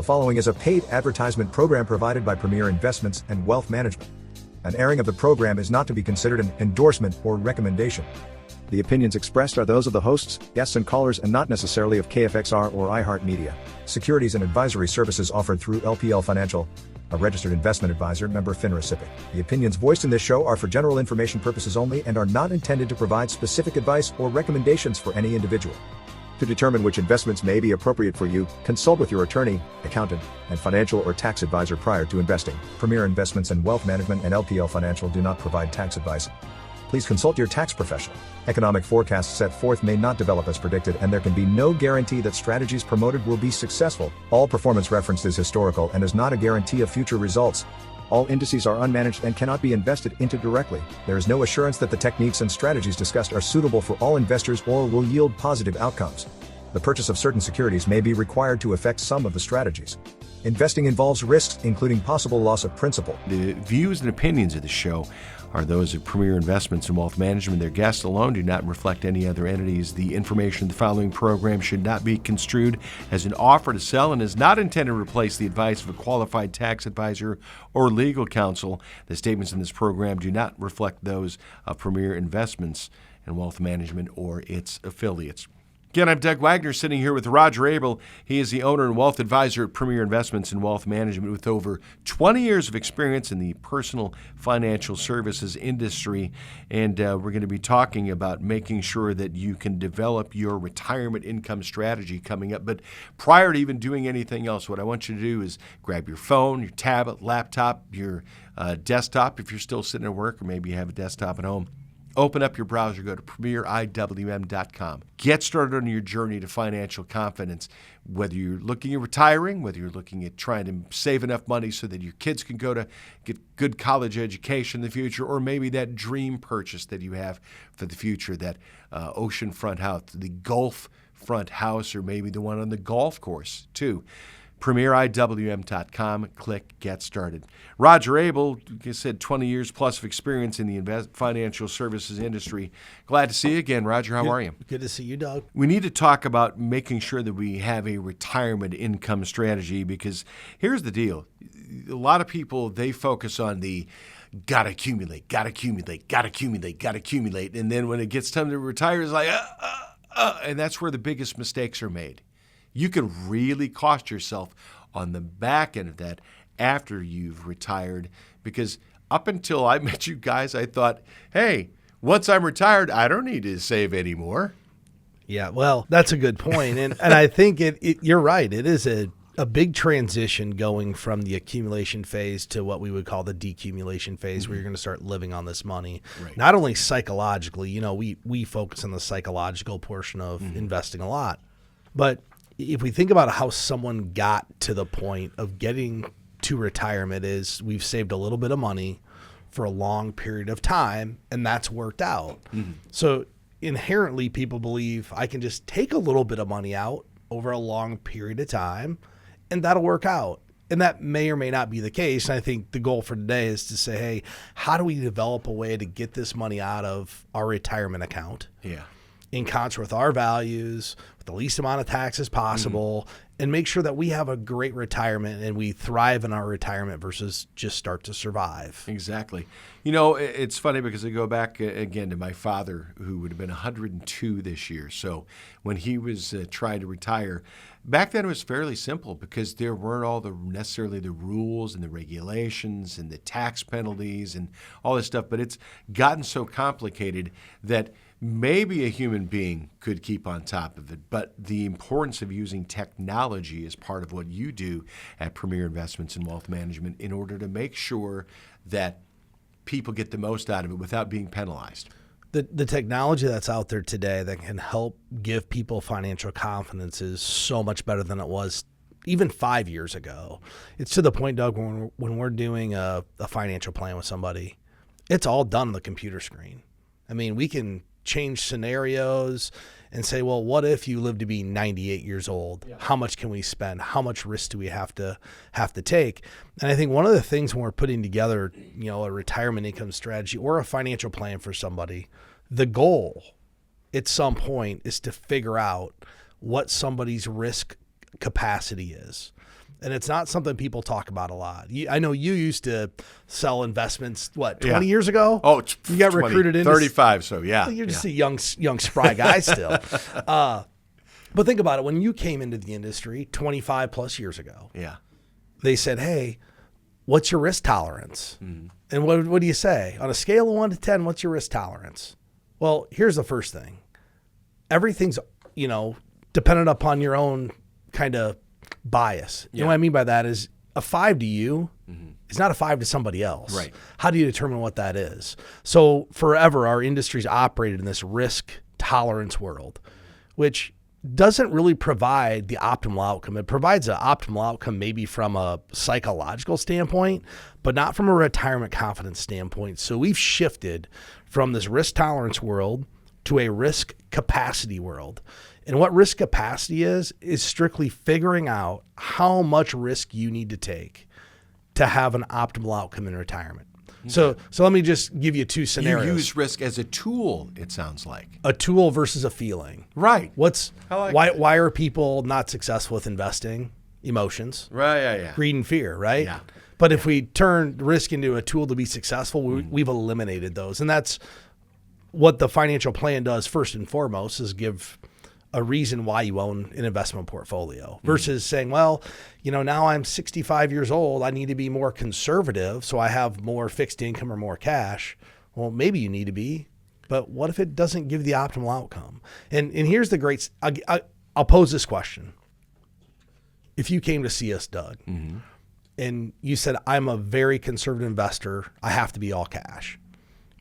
following is a paid advertisement program provided by Premier Investments and Wealth Management. An airing of the program is not to be considered an endorsement or recommendation. The opinions expressed are those of the hosts, guests and callers and not necessarily of KFXR or iHeartMedia. Securities and advisory services offered through LPL Financial, a registered investment advisor, member FINRA SIPC. The opinions voiced in this show are for general information purposes only and are not intended to provide specific advice or recommendations for any individual. To determine which investments may be appropriate for you, consult with your attorney, accountant, and financial or tax advisor prior to investing. Premier Investments and Wealth Management and LPL Financial do not provide tax advice. Please consult your tax professional. Economic forecasts set forth may not develop as predicted, and there can be no guarantee that strategies promoted will be successful. All performance referenced is historical and is not a guarantee of future results. All indices are unmanaged and cannot be invested into directly. There is no assurance that the techniques and strategies discussed are suitable for all investors or will yield positive outcomes. The purchase of certain securities may be required to affect some of the strategies. Investing involves risks, including possible loss of principal. The views and opinions of the show are those of Premier Investments and Wealth Management. Their guests alone do not reflect any other entities. The information in the following program should not be construed as an offer to sell and is not intended to replace the advice of a qualified tax advisor or legal counsel. The statements in this program do not reflect those of Premier Investments and Wealth Management or its affiliates. Again, I'm Doug Wagner, sitting here with Roger Abel. He is the owner and wealth advisor at Premier Investments and Wealth Management with over 20 years of experience in the personal financial services industry. And we're going to be talking about making sure that you can develop your retirement income strategy coming up. But prior to even doing anything else, what I want you to do is grab your phone, your tablet, laptop, your desktop if you're still sitting at work, or maybe you have a desktop at home. Open up your browser, go to premieriwm.com. Get started on your journey to financial confidence. Whether you're looking at retiring, whether you're looking at trying to save enough money so that your kids can go to get good college education in the future, or maybe that dream purchase that you have for the future, that oceanfront house, the Gulf front house, or maybe the one on the golf course too. premieriwm.com, click Get Started. Roger Abel, like I said, 20 years plus of experience in the financial services industry. Glad to see you again, Roger. How are you? Good to see you, Doug. We need to talk about making sure that we have a retirement income strategy, because here's the deal. A lot of people, they focus on the gotta accumulate, and then when it gets time to retire, it's like, and that's where the biggest mistakes are made. You can really cost yourself on the back end of that after you've retired, because up until I met you guys, I thought, hey, once I'm retired, I don't need to save anymore. Yeah, well, that's a good point. And I think you're right. It is a big transition going from the accumulation phase to what we would call the decumulation phase, where you're going to start living on this money. Right. Not only psychologically, we focus on the psychological portion of investing a lot, but if we think about how someone got to the point of getting to retirement, is we've saved a little bit of money for a long period of time, and that's worked out. Mm-hmm. So inherently, people believe I can just take a little bit of money out over a long period of time, and that'll work out. And that may or may not be the case. And I think the goal for today is to say, hey, how do we develop a way to get this money out of our retirement account? Yeah. In concert with our values, with the least amount of taxes possible, and make sure that we have a great retirement and we thrive in our retirement versus just start to survive. Exactly. You know, it's funny because I go back again to my father, who would have been 102 this year. So when he was trying to retire, back then it was fairly simple because there weren't necessarily the rules and the regulations and the tax penalties and all this stuff. But it's gotten so complicated that maybe a human being could keep on top of it, but the importance of using technology is part of what you do at Premier Investments and Wealth Management in order to make sure that people get the most out of it without being penalized. The technology that's out there today that can help give people financial confidence is so much better than it was even 5 years ago. It's to the point, Doug, when we're doing a financial plan with somebody, it's all done on the computer screen. I mean, we can change scenarios and say, well, what if you live to be 98 years old? Yeah. How much can we spend? How much risk do we have to take? And I think one of the things when we're putting together, a retirement income strategy or a financial plan for somebody, the goal at some point is to figure out what somebody's risk capacity is. And it's not something people talk about a lot. I know you used to sell investments, 20 years ago? Oh, you got recruited into 35, so yeah. Well, you're just a young spry guy still. But think about it. When you came into the industry 25 plus years ago, they said, hey, what's your risk tolerance? And what do you say? On a scale of 1 to 10, what's your risk tolerance? Well, here's the first thing. Everything's, dependent upon your own kind of bias. You know what I mean by that is a 5 to you is not a 5 to somebody else. Right. How do you determine what that is? So forever, our industry's operated in this risk tolerance world, which doesn't really provide the optimal outcome. It provides an optimal outcome maybe from a psychological standpoint, but not from a retirement confidence standpoint. So we've shifted from this risk tolerance world to a risk capacity world. And what risk capacity is strictly figuring out how much risk you need to take to have an optimal outcome in retirement. So let me just give you two scenarios. You use risk as a tool, it sounds like. A tool versus a feeling. Right. Why are people not successful with investing? Emotions. Right, yeah. Greed and fear, right? Yeah. But if we turn risk into a tool to be successful, we've eliminated those. And that's what the financial plan does first and foremost, is give a reason why you own an investment portfolio versus saying, well, now I'm 65 years old. I need to be more conservative so I have more fixed income or more cash. Well, maybe you need to be, but what if it doesn't give the optimal outcome? And here's the great, I'll pose this question. If you came to see us, Doug, and you said, I'm a very conservative investor, I have to be all cash.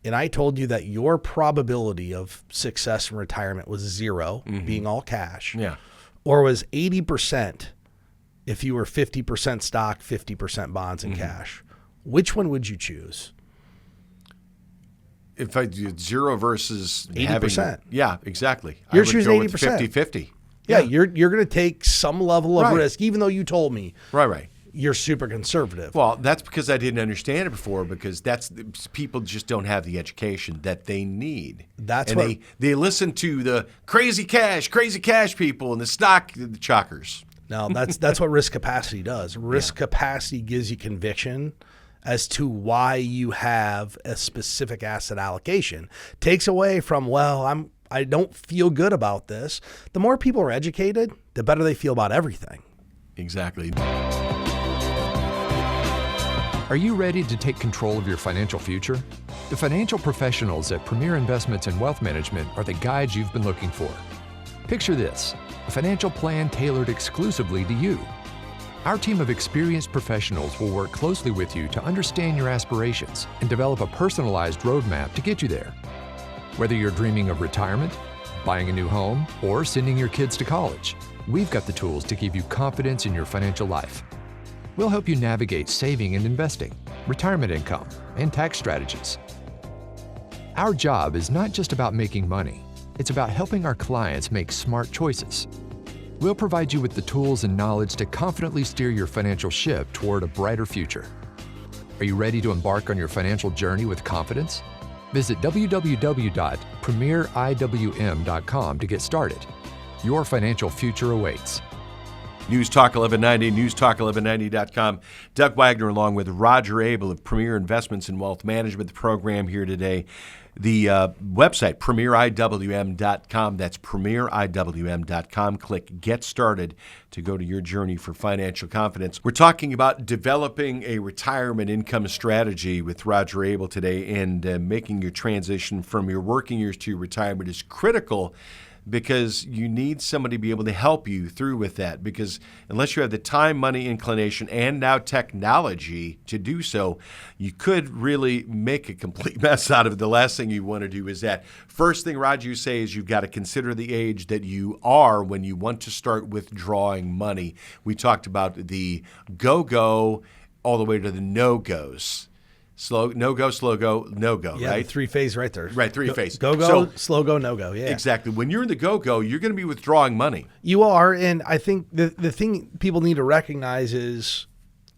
And I told you that your probability of success in retirement was 0, being all cash, or was 80% if you were 50% stock, 50% bonds and cash. Which one would you choose? If I did 0 versus 80%. Yeah, exactly. You're choosing 80%. 50-50. Yeah, you're going to take some level of risk, even though you told me. Right. You're super conservative. Well, that's because I didn't understand it before, because people just don't have the education that they need. They listen to the crazy cash people and the stock, the chalkers. No, that's what risk capacity does. Risk capacity gives you conviction as to why you have a specific asset allocation. Takes away from, I don't feel good about this. The more people are educated, the better they feel about everything. Exactly. Are you ready to take control of your financial future? The financial professionals at Premier Investments and Wealth Management are the guides you've been looking for. Picture this, a financial plan tailored exclusively to you. Our team of experienced professionals will work closely with you to understand your aspirations and develop a personalized roadmap to get you there. Whether you're dreaming of retirement, buying a new home, or sending your kids to college, we've got the tools to give you confidence in your financial life. We'll help you navigate saving and investing, retirement income, and tax strategies. Our job is not just about making money, it's about helping our clients make smart choices. We'll provide you with the tools and knowledge to confidently steer your financial ship toward a brighter future. Are you ready to embark on your financial journey with confidence? Visit www.premieriwm.com to get started. Your financial future awaits. News Talk 1190, newstalk1190.com. Doug Wagner along with Roger Abel of Premier Investments and Wealth Management, the program here today. The website, premieriwm.com. That's premieriwm.com. Click Get Started to go to your journey for financial confidence. We're talking about developing a retirement income strategy with Roger Abel today, and making your transition from your working years to your retirement is critical, because you need somebody to be able to help you through with that. Because unless you have the time, money, inclination, and now technology to do so, you could really make a complete mess out of it. The last thing you want to do is that. First thing, Roger, you say is you've got to consider the age that you are when you want to start withdrawing money. We talked about the go-go all the way to the no-goes. Slow, no-go, slow-go, no-go, right? Yeah, three-phase right there. Right, three-phase. Go-go, slow-go, no-go, yeah. Exactly. When you're in the go-go, you're going to be withdrawing money. You are, and I think the thing people need to recognize is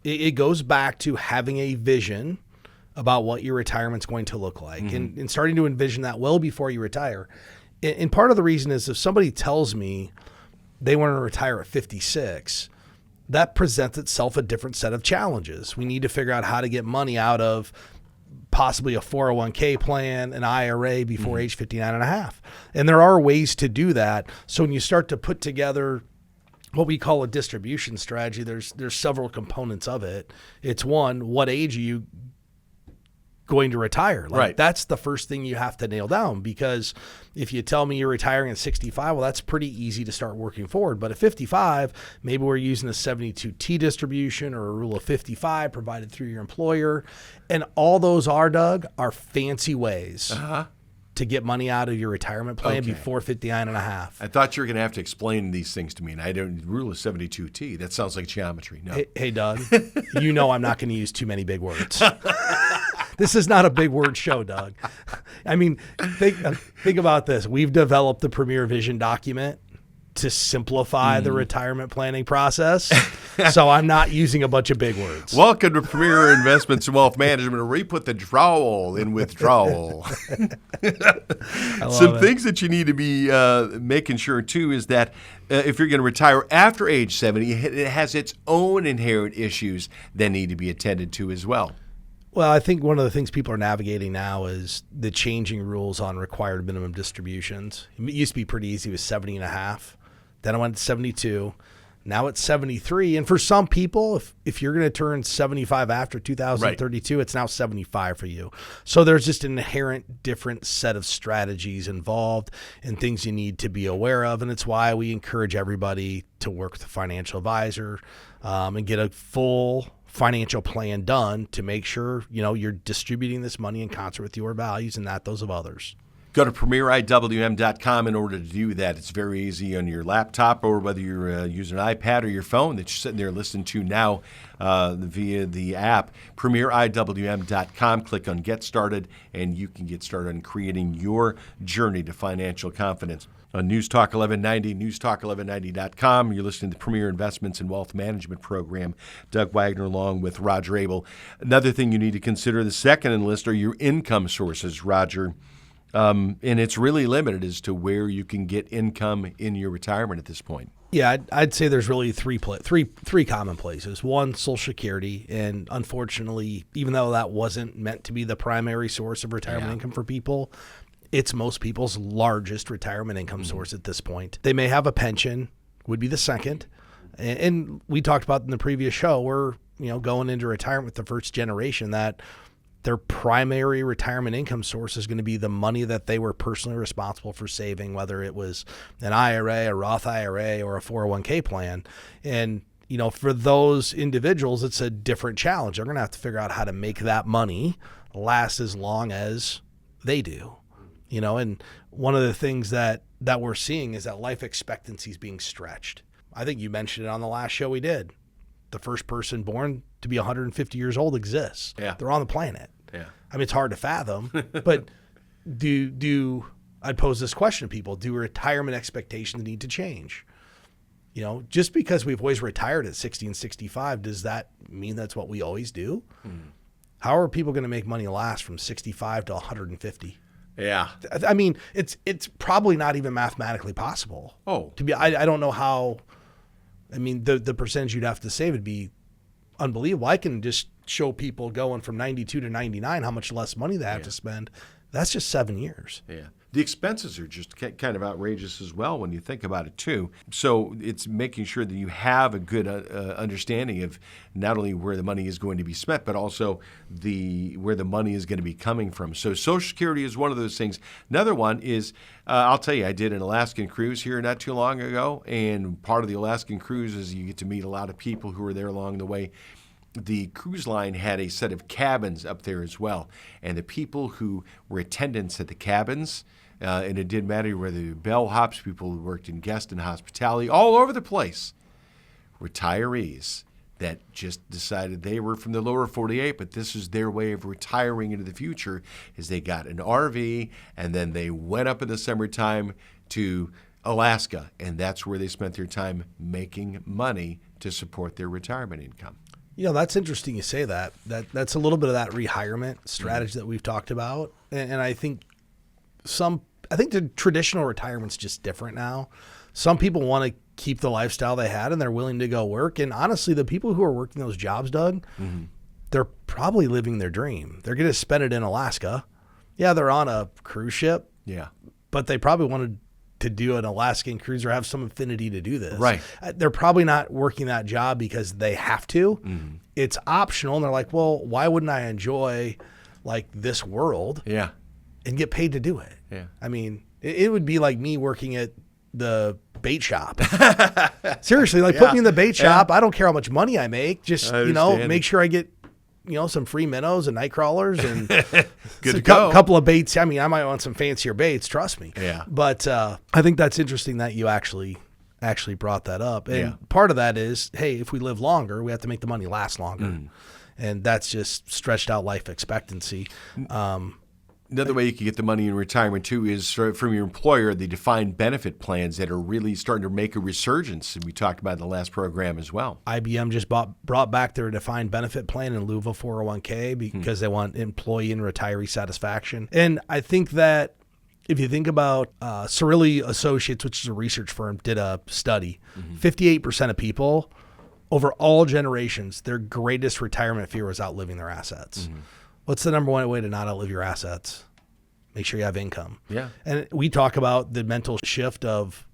it goes back to having a vision about what your retirement's going to look like, and starting to envision that well before you retire. And part of the reason is if somebody tells me they want to retire at 56, that presents itself a different set of challenges. We need to figure out how to get money out of possibly a 401k plan, an IRA before age 59 and a half. And there are ways to do that. So when you start to put together what we call a distribution strategy, there's several components of it. It's one, what age are you going to retire? Right. That's the first thing you have to nail down, because if you tell me you're retiring at 65, well, that's pretty easy to start working forward. But at 55, maybe we're using a 72T distribution or a rule of 55 provided through your employer. And all those Doug, are fancy ways to get money out of your retirement plan before 59 and a half. I thought you were going to have to explain these things to me, and I don't. Rule of 72T. That sounds like geometry. No. Hey, Doug, you know I'm not going to use too many big words. This is not a big word show, Doug. I mean, think about this. We've developed the Premier Vision document to simplify the retirement planning process. So I'm not using a bunch of big words. Welcome to Premier Investments and Wealth Management, where we put the drawel in withdrawal. Some things that you need to be making sure, too, is that if you're going to retire after age 70, it has its own inherent issues that need to be attended to as well. Well, I think one of the things people are navigating now is the changing rules on required minimum distributions. It used to be pretty easy with 70 and a half. Then I went to 72. Now it's 73. And for some people, if you're going to turn 75 after 2032, It's now 75 for you. So there's just an inherent different set of strategies involved and things you need to be aware of. And it's why we encourage everybody to work with a financial advisor and get a full financial plan done to make sure, you're distributing this money in concert with your values and not those of others. Go to premieriwm.com in order to do that. It's very easy on your laptop, or whether you're using an iPad or your phone that you're sitting there listening to now via the app. premieriwm.com. Click on Get Started, and you can get started on creating your journey to financial confidence. On News Talk 1190, newstalk1190.com. You're listening to the Premier Investments and Wealth Management Program. Doug Wagner along with Roger Abel. Another thing you need to consider, the second in the list, are your income sources, Roger. And it's really limited as to where you can get income in your retirement at this point. Yeah, I'd say there's really three common places. One, Social Security, and unfortunately, even though that wasn't meant to be the primary source of retirement income for people, it's most people's largest retirement income source at this point. They may have a pension, would be the second. And we talked about in the previous show, we're going into retirement with the first generation that their primary retirement income source is going to be the money that they were personally responsible for saving, whether it was an IRA, a Roth IRA, or a 401k plan. And, for those individuals, it's a different challenge. They're going to have to figure out how to make that money last as long as they do. And one of the things that we're seeing is that life expectancy is being stretched. I think you mentioned it on the last show we did. The first person born to be 150 years old exists. Yeah. They're on the planet. Yeah. I mean, it's hard to fathom, but I'd pose this question to people, do retirement expectations need to change? Just because we've always retired at 60 and 65, does that mean that's what we always do? How are people going to make money last from 65 to 150? Yeah. I mean, it's probably not even mathematically possible. I don't know how. I mean, the percentage you'd have to save would be unbelievable. I can just show people going from 92 to 99 how much less money they have to spend. That's just 7 years. Yeah. The expenses are just kind of outrageous as well when you think about it, too. So it's making sure that you have a good understanding of not only where the money is going to be spent, but also where the money is going to be coming from. So Social Security is one of those things. Another one is, I'll tell you, I did an Alaskan cruise here not too long ago, and part of the Alaskan cruise is you get to meet a lot of people who are there along the way. The cruise line had a set of cabins up there as well, and the people who were attendants at the cabins, and it didn't matter whether they were bellhops, people who worked in guest and hospitality, all over the place, retirees that just decided they were from the lower 48, but this is their way of retiring into the future, is they got an RV, and then they went up in the summertime to Alaska, and that's where they spent their time making money to support their retirement income. That's interesting you say that. That's a little bit of that rehirement strategy that we've talked about. And I think I think the traditional retirement's just different now. Some people want to keep the lifestyle they had and they're willing to go work. And honestly, the people who are working those jobs, Doug, they're probably living their dream. They're going to spend it in Alaska. Yeah, they're on a cruise ship. Yeah. But they probably wanted to do an Alaskan cruise or have some affinity to do this. Right. They're probably not working that job because they have to. It's optional. And they're like, well, why wouldn't I enjoy like this world and get paid to do it? Yeah. I mean, it would be like me working at the bait shop. Seriously, like put me in the bait shop. I don't care how much money I make. Just, make sure I get, some free minnows and night crawlers and good to go. A couple of baits. I mean, I might want some fancier baits, trust me. Yeah. But I think that's interesting that you actually brought that up. And part of that is, hey, if we live longer, we have to make the money last longer. And that's just stretched out life expectancy. Another way you can get the money in retirement, too, is from your employer, the defined benefit plans that are really starting to make a resurgence. And we talked about in the last program as well. IBM just brought back their defined benefit plan in lieu of a 401k because they want employee and retiree satisfaction. And I think that if you think about Securities Associates, which is a research firm, did a study. 58% of people over all generations, their greatest retirement fear was outliving their assets. What's the number one way to not outlive your assets? Make sure you have income. Yeah. And we talk about the mental shift of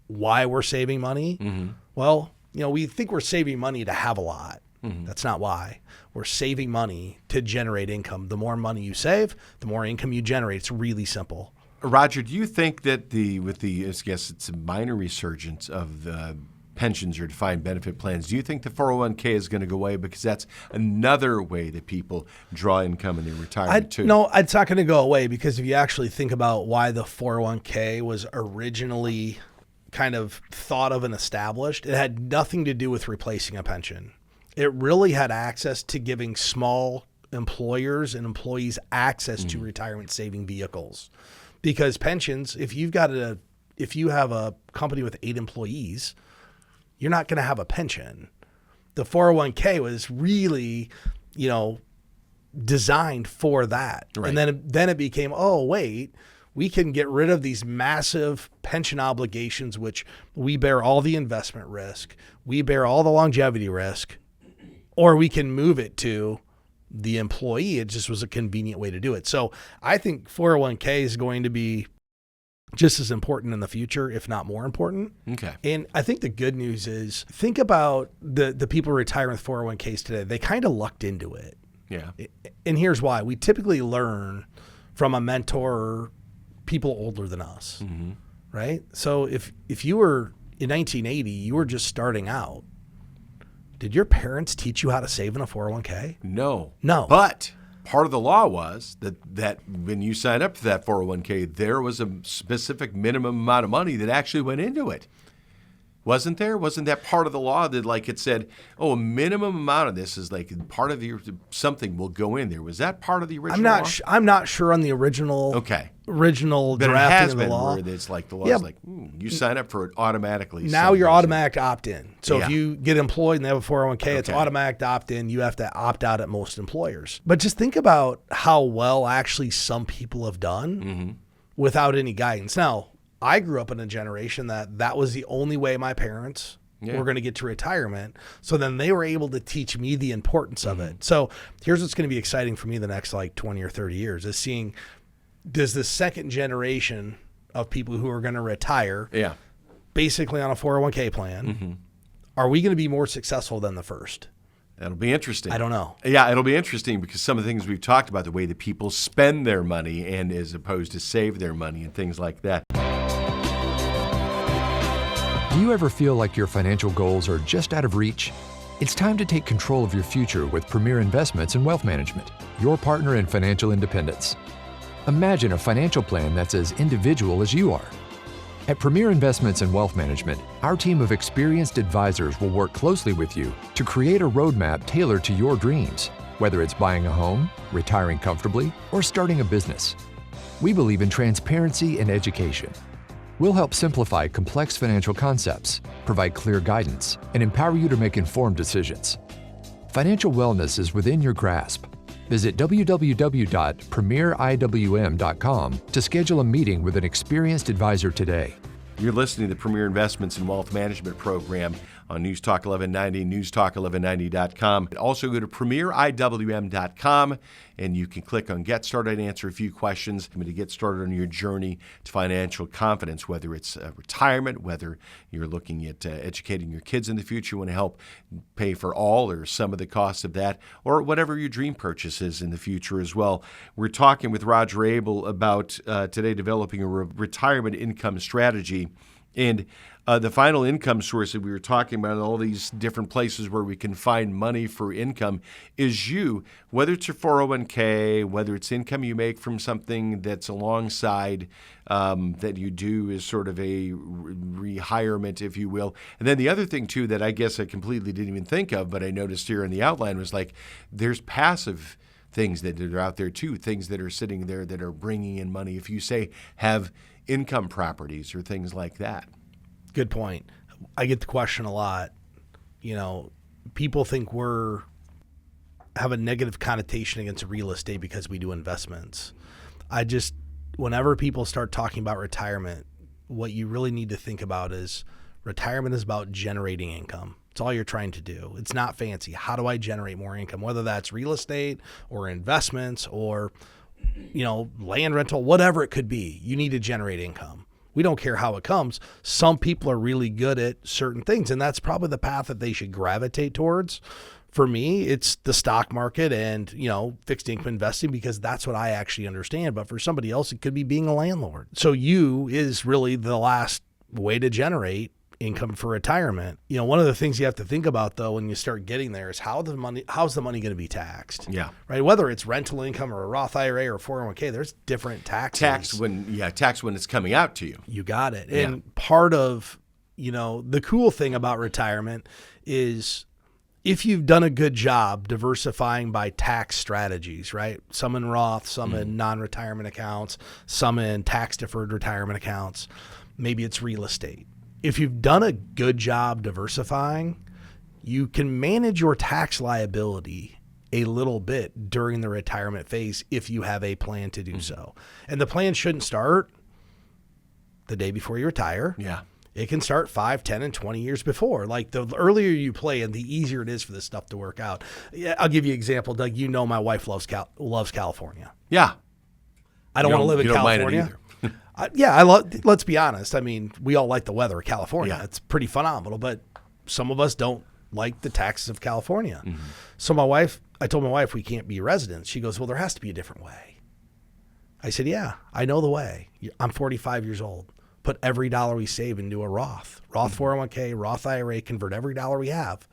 why we're saving money. Well, we think we're saving money to have a lot. That's not why. We're saving money to generate income. The more money you save, the more income you generate. It's really simple. Roger, do you think that I guess it's a minor resurgence of the pensions or defined benefit plans, do you think the 401k is going to go away? Because that's another way that people draw income in their retirement too. No, it's not going to go away, because if you actually think about why the 401k was originally kind of thought of and established, it had nothing to do with replacing a pension. It really had access to giving small employers and employees access to retirement saving vehicles. Because pensions, if you have a company with 8 employees, you're not going to have a pension. The 401k was really, designed for that. Right. And then it became, oh, wait, we can get rid of these massive pension obligations, which we bear all the investment risk, we bear all the longevity risk, or we can move it to the employee. It just was a convenient way to do it. So I think 401k is going to be just as important in the future, if not more important. Okay. And I think the good news is, think about the people retiring with 401ks today. They kind of lucked into it. Yeah. And here's why. We typically learn from a mentor or people older than us, right? So if you were in 1980, you were just starting out. Did your parents teach you how to save in a 401k? No. But part of the law was that when you signed up for that 401k, there was a specific minimum amount of money that actually went into it. Wasn't there? Wasn't that part of the law that, like, it said, a minimum amount of this is like part of something will go in there? Was that part of the original law? I'm not sure on the original. Okay. Original but drafting it has of the been law. Where it's like the law's like, you sign up for it automatically. Now you're automatic opt-in. So if you get employed and they have a 401k, it's Okay. automatic opt-in. You have to opt out at most employers. But just think about how well actually some people have done without any guidance. Now, I grew up in a generation that was the only way my parents were going to get to retirement. So then they were able to teach me the importance of it. So here's what's going to be exciting for me the next 20 or 30 years is seeing, does the second generation of people who are going to retire basically on a 401k plan, are we going to be more successful than the first? That'll be interesting. I don't know. Yeah, it'll be interesting because some of the things we've talked about, the way that people spend their money and as opposed to save their money and things like that. Do you ever feel like your financial goals are just out of reach? It's time to take control of your future with Premier Investments and Wealth Management, your partner in financial independence. Imagine a financial plan that's as individual as you are. At Premier Investments and Wealth Management, our team of experienced advisors will work closely with you to create a roadmap tailored to your dreams, whether it's buying a home, retiring comfortably, or starting a business. We believe in transparency and education. We'll help simplify complex financial concepts, provide clear guidance, and empower you to make informed decisions. Financial wellness is within your grasp. Visit www.premieriwm.com to schedule a meeting with an experienced advisor today. You're listening to the Premier Investments and Wealth Management Program on News Talk 1190, newstalk1190.com. Also go to premieriwm.com and you can click on Get Started and answer a few questions to get started on your journey to financial confidence, whether it's retirement, whether you're looking at educating your kids in the future, want to help pay for all or some of the cost of that, or whatever your dream purchase is in the future as well. We're talking with Roger Abel about today developing a retirement income strategy. And the final income source that we were talking about, all these different places where we can find money for income, is you, whether it's your 401k, whether it's income you make from something that's alongside that you do as sort of a rehirement, if you will. And then the other thing, too, that I guess I completely didn't even think of, but I noticed here in the outline was like there's passive things that are out there, too, things that are sitting there that are bringing in money. If you say have income properties or things like that. Good point. I get the question a lot. People think have a negative connotation against real estate because we do investments. Whenever people start talking about retirement, what you really need to think about is retirement is about generating income. It's all you're trying to do. It's not fancy. How do I generate more income? Whether that's real estate or investments or land rental, whatever it could be, you need to generate income. We don't care how it comes. Some people are really good at certain things, and that's probably the path that they should gravitate towards. For me, it's the stock market and, fixed income investing because that's what I actually understand. But for somebody else, it could be being a landlord. So you is really the last way to generate income for retirement. One of the things you have to think about though when you start getting there is how's the money going to be taxed? Yeah. Right. Whether it's rental income or a Roth IRA or 401k, there's different taxes. Tax when it's coming out to you. You got it. And part of, the cool thing about retirement is if you've done a good job diversifying by tax strategies, right? Some in Roth, some in non-retirement accounts, some in tax deferred retirement accounts. Maybe it's real estate. If you've done a good job diversifying, you can manage your tax liability a little bit during the retirement phase if you have a plan to do so. And the plan shouldn't start the day before you retire. Yeah. It can start 5, 10, and 20 years before. Like the earlier you play and the easier it is for this stuff to work out. Yeah, I'll give you an example, Doug. My wife loves California. Yeah. I don't want to live in California. Let's be honest. I mean, we all like the weather of California. Yeah. It's pretty phenomenal, but some of us don't like the taxes of California. Mm-hmm. So I told my wife we can't be residents. She goes, well, there has to be a different way. I said, yeah, I know the way. I'm 45 years old. Put every dollar we save into a Roth 401k, Roth IRA, convert every dollar we have.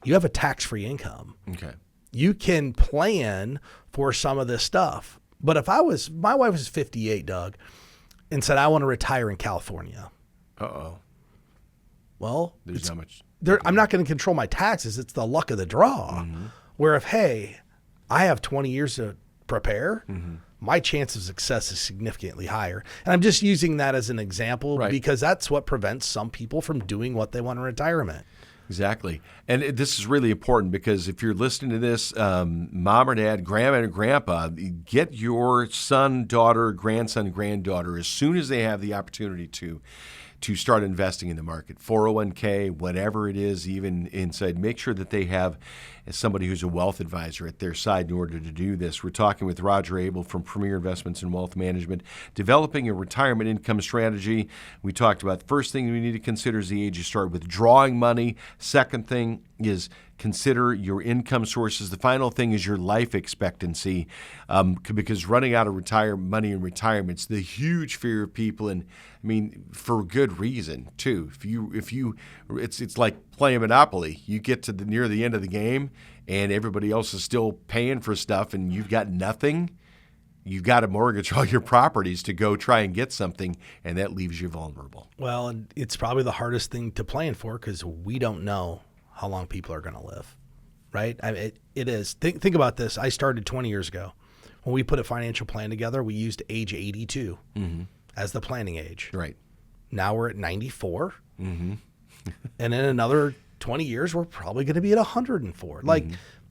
You have a tax-free income. Okay. You can plan for some of this stuff. But if my wife was 58, Doug, and said, I want to retire in California. Uh-oh. Well, there's not much. I'm not going to control my taxes. It's the luck of the draw. Mm-hmm. Where if, hey, I have 20 years to prepare, my chance of success is significantly higher. And I'm just using that as an example because that's what prevents some people from doing what they want in retirement. Exactly. And this is really important because if you're listening to this, mom or dad, grandma or grandpa, get your son, daughter, grandson, granddaughter as soon as they have the opportunity to start investing in the market. 401k, whatever it is, even inside, make sure that they have somebody who's a wealth advisor at their side in order to do this. We're talking with Roger Abel from Premier Investments and Wealth Management, developing a retirement income strategy. We talked about the first thing we need to consider is the age you start withdrawing money. Second thing is consider your income sources. The final thing is your life expectancy, because running out of money in retirement is the huge fear of people, and I mean for good reason too. It's like playing Monopoly. You get to near the end of the game, and everybody else is still paying for stuff, and you've got nothing. You've got to mortgage all your properties to go try and get something, and that leaves you vulnerable. Well, and it's probably the hardest thing to plan for because we don't know how long people are going to live, right? I mean, it is. Think about this. I started 20 years ago. When we put a financial plan together, we used age 82 as the planning age. Right. Now we're at 94. And in another 20 years, we're probably going to be at 104. Like,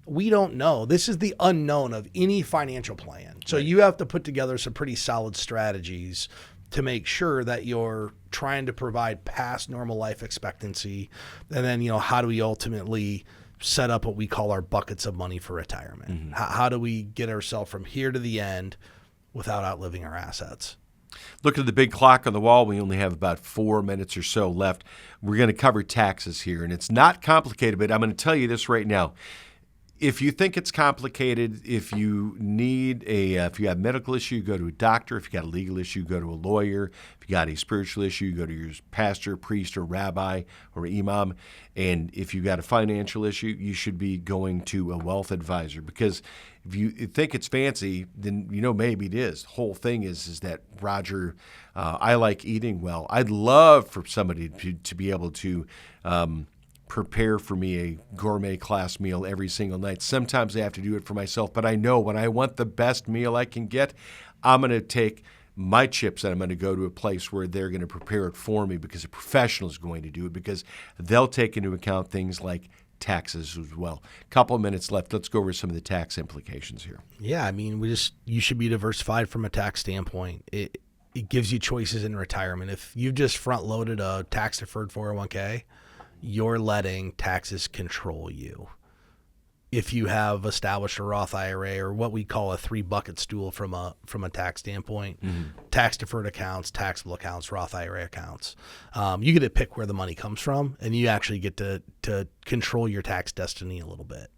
We don't know. This is the unknown of any financial plan. So you have to put together some pretty solid strategies to make sure that you're trying to provide past normal life expectancy. And then, how do we ultimately set up what we call our buckets of money for retirement? Mm-hmm. How do we get ourselves from here to the end without outliving our assets? Look at the big clock on the wall. We only have about 4 minutes or so left. We're going to cover taxes here, and it's not complicated, but I'm going to tell you this right now. If you think it's complicated, if you need if you have a medical issue, go to a doctor. If you got a legal issue, go to a lawyer. If you got a spiritual issue, go to your pastor, priest, or rabbi, or imam. And if you got a financial issue, you should be going to a wealth advisor, because if you think it's fancy, then maybe it is. The whole thing is that, Roger, I like eating well. I'd love for somebody to be able to prepare for me a gourmet class meal every single night. Sometimes I have to do it for myself, but I know when I want the best meal I can get, I'm going to take my chips and I'm going to go to a place where they're going to prepare it for me, because a professional is going to do it, because they'll take into account things like taxes as well. Couple of minutes left. Let's go over some of the tax implications here. Yeah, you should be diversified from a tax standpoint. It gives you choices in retirement. If you've just front-loaded a tax-deferred 401k, you're letting taxes control you. If you have established a Roth IRA, or what we call a 3-bucket stool from a tax standpoint, tax-deferred accounts, taxable accounts, Roth IRA accounts, you get to pick where the money comes from, and you actually get to control your tax destiny a little bit.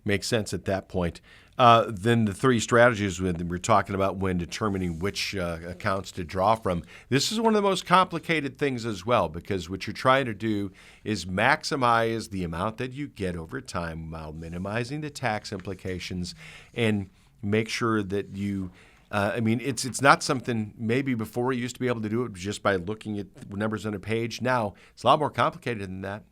Makes sense at that point. Then the 3 strategies we're talking about when determining which accounts to draw from. This is one of the most complicated things as well, because what you're trying to do is maximize the amount that you get over time while minimizing the tax implications, and make sure that you it's not something maybe before you used to be able to do it just by looking at numbers on a page. Now it's a lot more complicated than that.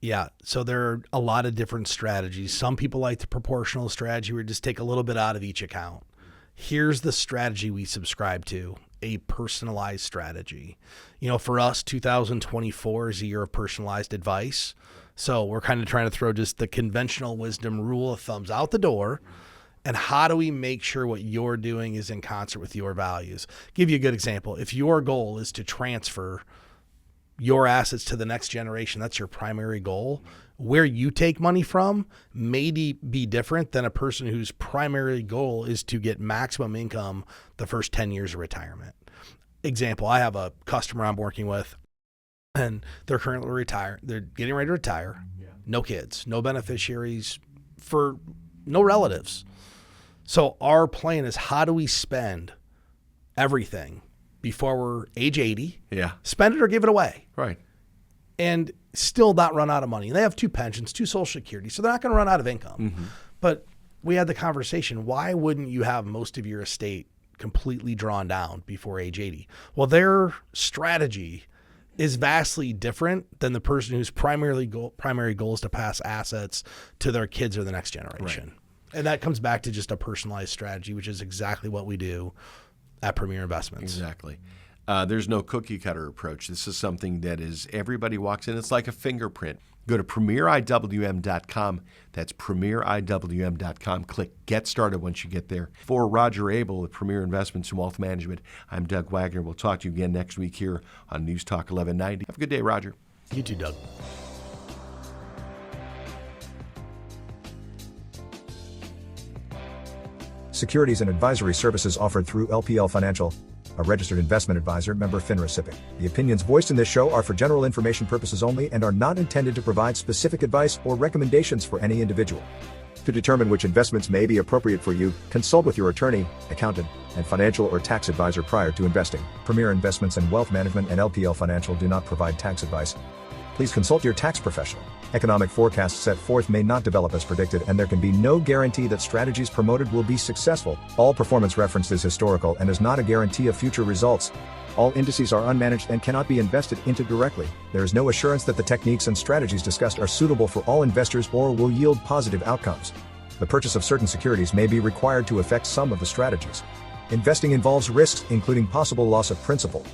Yeah, so there are a lot of different strategies. Some people like the proportional strategy where you just take a little bit out of each account. Here's the strategy we subscribe to, a personalized strategy. For us, 2024 is a year of personalized advice. So we're kind of trying to throw just the conventional wisdom rule of thumbs out the door. And how do we make sure what you're doing is in concert with your values? Give you a good example. If your goal is to transfer your assets to the next generation, that's your primary goal, where you take money from may be different than a person whose primary goal is to get maximum income the first 10 years of retirement. Example, I have a customer I'm working with, and they're currently retired. They're getting ready to retire. Yeah. No kids, no beneficiaries, for no relatives. So our plan is, how do we spend everything before we're age 80, spend it or give it away. Right. And still not run out of money. And they have 2 pensions, 2 Social Securities, so they're not going to run out of income. Mm-hmm. But we had the conversation, why wouldn't you have most of your estate completely drawn down before age 80? Well, their strategy is vastly different than the person whose primary goal is to pass assets to their kids or the next generation. Right. And that comes back to just a personalized strategy, which is exactly what we do at Premier Investments. Exactly. There's no cookie cutter approach. This is something that is, everybody walks in. It's like a fingerprint. Go to premieriwm.com. That's premieriwm.com. Click Get Started once you get there. For Roger Abel at Premier Investments and Wealth Management, I'm Doug Wagner. We'll talk to you again next week here on News Talk 1190. Have a good day, Roger. You too, Doug. Securities and advisory services offered through LPL Financial, a registered investment advisor, member FINRA SIPC. The opinions voiced in this show are for general information purposes only and are not intended to provide specific advice or recommendations for any individual. To determine which investments may be appropriate for you, consult with your attorney, accountant, and financial or tax advisor prior to investing. Premier Investments and Wealth Management and LPL Financial do not provide tax advice. Please consult your tax professional. Economic forecasts set forth may not develop as predicted, and there can be no guarantee that strategies promoted will be successful. All performance referenced is historical and is not a guarantee of future results. All indices are unmanaged and cannot be invested into directly. There is no assurance that the techniques and strategies discussed are suitable for all investors or will yield positive outcomes. The purchase of certain securities may be required to affect some of the strategies. Investing involves risks, including possible loss of principal.